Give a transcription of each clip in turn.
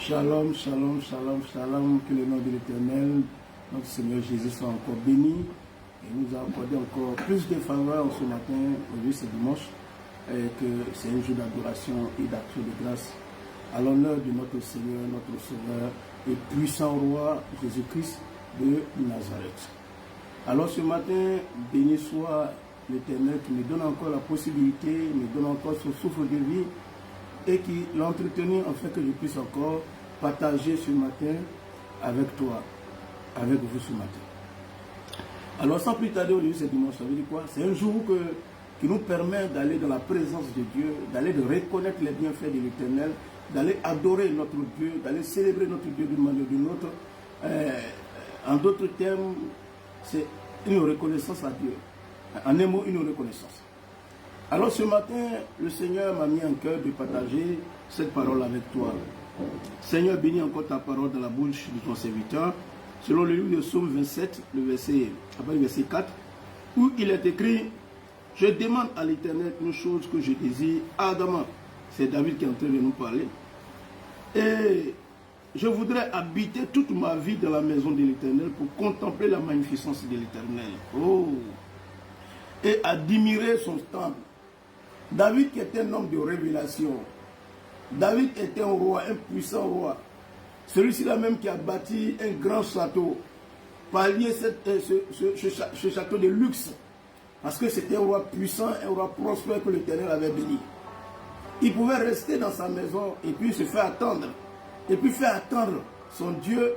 Shalom, shalom, shalom, shalom, que le nom de l'Éternel, notre Seigneur Jésus soit encore béni et nous a accordé encore plus de faveurs ce matin, aujourd'hui c'est dimanche, et que c'est un jour d'adoration et d'action de grâce à l'honneur de notre Seigneur, notre Sauveur et puissant Roi Jésus-Christ de Nazareth. Alors ce matin, béni soit l'Éternel qui me donne encore la possibilité, me donne encore son souffle de vie et qui l'a entretenu afin que je puisse encore partager ce matin avec toi, avec vous ce matin. Alors sans plus tarder, aujourd'hui c'est dimanche, ça veut dire quoi? C'est un jour qui nous permet d'aller dans la présence de Dieu, d'aller de reconnaître les bienfaits de l'Éternel, d'aller adorer notre Dieu, d'aller célébrer notre Dieu d'une manière ou d'une autre. En d'autres termes, c'est une reconnaissance à Dieu. En un mot, une reconnaissance. Alors ce matin, le Seigneur m'a mis en cœur de partager cette parole avec toi. Seigneur, bénis encore ta parole dans la bouche de ton serviteur, selon le livre de Psaume 27, le verset 4, où il est écrit « Je demande à l'Éternel une chose que je désire ardemment. » C'est David qui est en train de nous parler. « Et je voudrais habiter toute ma vie dans la maison de l'Éternel pour contempler la magnificence de l'Éternel. Oh! Et admirer son temple. » David qui était un homme de révélation. David était un roi, un puissant roi. Celui-ci-là même qui a bâti un grand château. Pallier ce château de luxe. Parce que c'était un roi puissant, un roi prospère que l'Éternel avait béni. Il pouvait rester dans sa maison et puis se faire attendre. Et puis faire attendre son Dieu.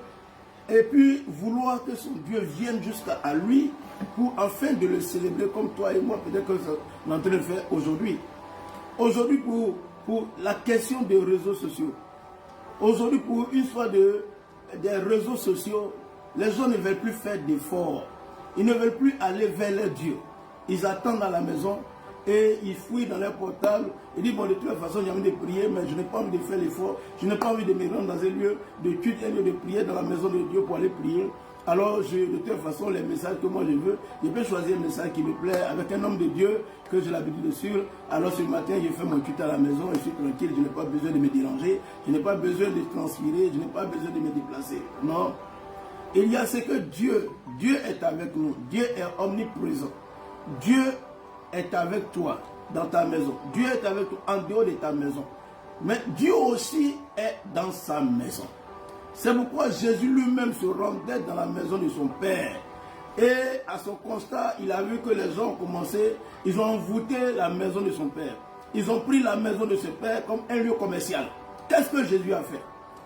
Et puis vouloir que son Dieu vienne jusqu'à lui pour afin de le célébrer comme toi et moi, peut-être que nous sommes en train de faire aujourd'hui. Aujourd'hui pour la question des réseaux sociaux. Aujourd'hui pour une fois des réseaux sociaux, les gens ne veulent plus faire d'efforts. Ils ne veulent plus aller vers leur Dieu. Ils attendent à la maison et ils fouillent dans leur portable et disent bon de toute façon j'ai envie de prier mais je n'ai pas envie de faire l'effort. Je n'ai pas envie de me rendre dans un lieu de culte, un lieu de prière dans la maison de Dieu pour aller prier. Alors, de toute façon, les messages que moi je veux, je peux choisir un message qui me plaît avec un homme de Dieu que j'ai l'habitude de suivre. Alors, ce matin, je fais mon culte à la maison, je suis tranquille, je n'ai pas besoin de me déranger, je n'ai pas besoin de transpirer, je n'ai pas besoin de me déplacer. Non. Il y a ce que Dieu est avec nous. Dieu est omniprésent. Dieu est avec toi dans ta maison. Dieu est avec toi en dehors de ta maison. Mais Dieu aussi est dans sa maison. C'est pourquoi Jésus lui-même se rendait dans la maison de son Père. Et à son constat, il a vu que les gens ont commencé, ils ont envoûté la maison de son Père. Ils ont pris la maison de ce Père comme un lieu commercial. Qu'est-ce que Jésus a fait?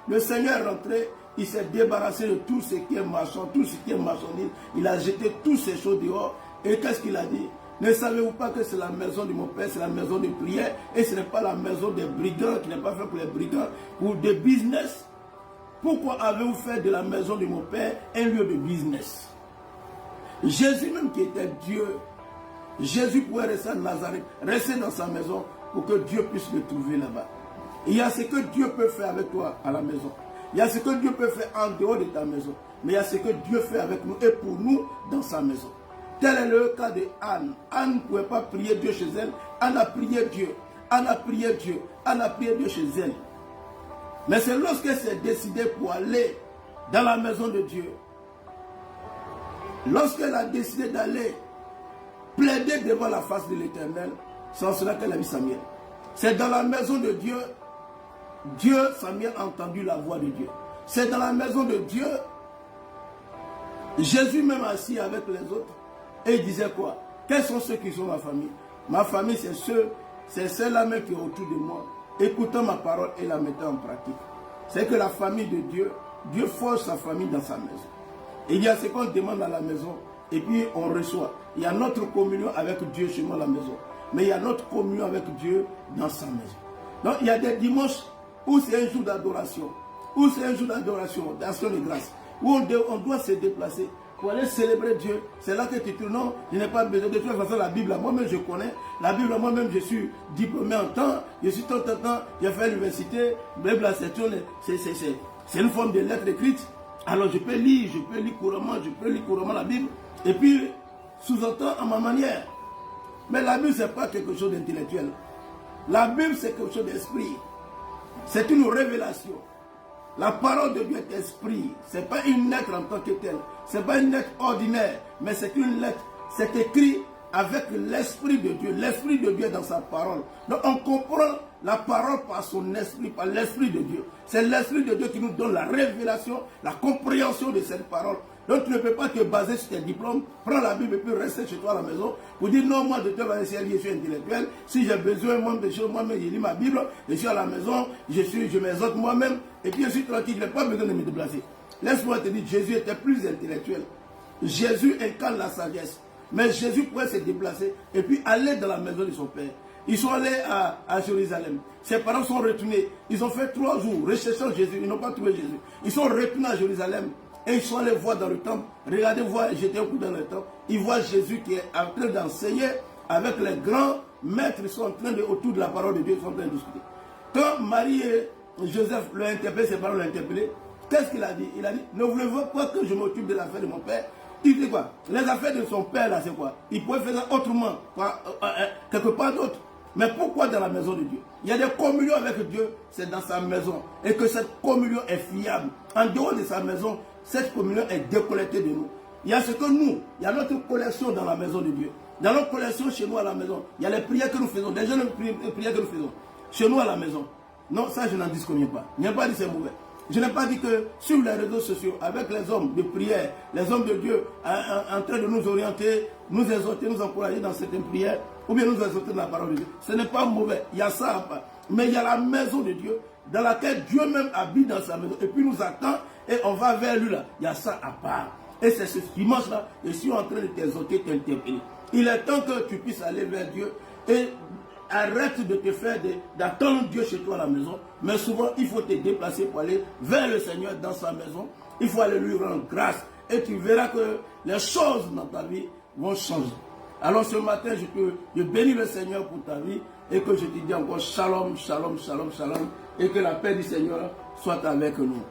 Le Seigneur est rentré, il s'est débarrassé de tout ce qui est marchand, tout ce qui est marchandise. Il a jeté toutes ces choses dehors. Et qu'est-ce qu'il a dit? Ne savez-vous pas que c'est la maison de mon Père, c'est la maison de prière, et ce n'est pas la maison des brigands, qui n'est pas fait pour les brigands, pour des business. Pourquoi avez-vous fait de la maison de mon Père un lieu de business? Jésus même qui était Dieu, Jésus pouvait rester à Nazareth, rester dans sa maison pour que Dieu puisse le trouver là-bas. Il y a ce que Dieu peut faire avec toi à la maison. Il y a ce que Dieu peut faire en dehors de ta maison. Mais il y a ce que Dieu fait avec nous et pour nous dans sa maison. Tel est le cas de Anne. Anne ne pouvait pas prier Dieu chez elle. Anne a prié Dieu. Anne a prié Dieu. Anne a prié Dieu chez elle. Mais c'est lorsqu'elle s'est décidée pour aller dans la maison de Dieu, lorsqu'elle a décidé d'aller plaider devant la face de l'Éternel, c'est en cela qu'elle a vu Samuel. C'est dans la maison de Dieu, Samuel a entendu la voix de Dieu. C'est dans la maison de Dieu, Jésus même assis avec les autres, et il disait quoi? Quels sont ceux qui sont ma famille? Ma famille, c'est ceux-là même qui sont autour de moi, écoutant ma parole et la mettant en pratique. C'est que la famille de Dieu, Dieu forge sa famille dans sa maison. Et il y a ce qu'on demande à la maison, et puis on reçoit. Il y a notre communion avec Dieu chez moi à la maison. Mais il y a notre communion avec Dieu dans sa maison. Donc il y a des dimanches où c'est un jour d'adoration, d'action de grâce, où on doit se déplacer pour aller célébrer Dieu. C'est là que tu te dis non, je n'ai pas besoin de toute façon la Bible. Moi-même je connais. La Bible, moi-même je suis diplômé en temps. Je suis tant, j'ai fait l'université. C'est une forme de lettre écrite. Alors je peux lire couramment la Bible. Et puis, sous-entend à ma manière. Mais la Bible, ce n'est pas quelque chose d'intellectuel. La Bible, c'est quelque chose d'esprit. C'est une révélation. La parole de Dieu est esprit. Ce n'est pas une lettre en tant que telle. Ce n'est pas une lettre ordinaire, mais c'est une lettre. C'est écrit avec l'Esprit de Dieu. L'Esprit de Dieu est dans sa parole. Donc on comprend la parole par son esprit, par l'Esprit de Dieu. C'est l'Esprit de Dieu qui nous donne la révélation, la compréhension de cette parole. Donc tu ne peux pas te baser sur tes diplômes, prends la Bible et puis rester chez toi à la maison pour dire non, moi de te vais essayer, je suis intellectuel. Si j'ai besoin moi de choses, moi-même je lis ma Bible, je suis à la maison, je m'exhorte moi-même et puis je suis tranquille, je n'ai pas besoin de me déplacer. Laisse-moi te dire, Jésus était plus intellectuel. Jésus incarne la sagesse. Mais Jésus pouvait se déplacer et puis aller dans la maison de son Père. Ils sont allés à Jérusalem. Ses parents sont retournés. Ils ont fait 3 jours recherchant Jésus. Ils n'ont pas trouvé Jésus. Ils sont retournés à Jérusalem et ils sont allés voir dans le temple. Regardez, voir, j'étais au coup dans le temple. Ils voient Jésus qui est en train d'enseigner avec les grands maîtres. Ils sont en train de, autour de la parole de Dieu, ils sont en train de discuter. Quand Marie et Joseph l'ont interpellé, ses parents l'ont interpellé, qu'est-ce qu'il a dit? Il a dit, ne voulez-vous pas que je m'occupe de l'affaire de mon père? Il dit quoi? Les affaires de son père là, c'est quoi? Il pouvait faire ça autrement, quelque part d'autre. Mais pourquoi dans la maison de Dieu? Il y a des communions avec Dieu, c'est dans sa maison. Et que cette communion est fiable. En dehors de sa maison, cette communion est déconnectée de nous. Il y a ce que nous, il y a notre collection dans la maison de Dieu. Dans notre collection chez nous à la maison, il y a les prières que nous faisons, les jeunes prières que nous faisons. Chez nous à la maison. Non, ça je n'en disconviens pas. Je n'ai pas dit c'est mauvais. Je n'ai pas dit que sur les réseaux sociaux, avec les hommes de prière, les hommes de Dieu, en train de nous orienter, nous exhorter, nous encourager dans certaines prières, ou bien nous exhorter dans la parole de Dieu. Ce n'est pas mauvais, il y a ça à part. Mais il y a la maison de Dieu, dans laquelle Dieu même habite dans sa maison, et puis nous attend, et on va vers lui là. Il y a ça à part. Et c'est ce dimanche-là, je suis en train de t'exhorter, t'interpeller. Il est temps que tu puisses aller vers Dieu, et arrête de te faire, d'attendre Dieu chez toi à la maison. Mais souvent, il faut te déplacer pour aller vers le Seigneur dans sa maison. Il faut aller lui rendre grâce. Et tu verras que les choses dans ta vie vont changer. Alors ce matin, je bénis le Seigneur pour ta vie. Et que je te dis encore shalom, shalom, shalom, shalom. Et que la paix du Seigneur soit avec nous.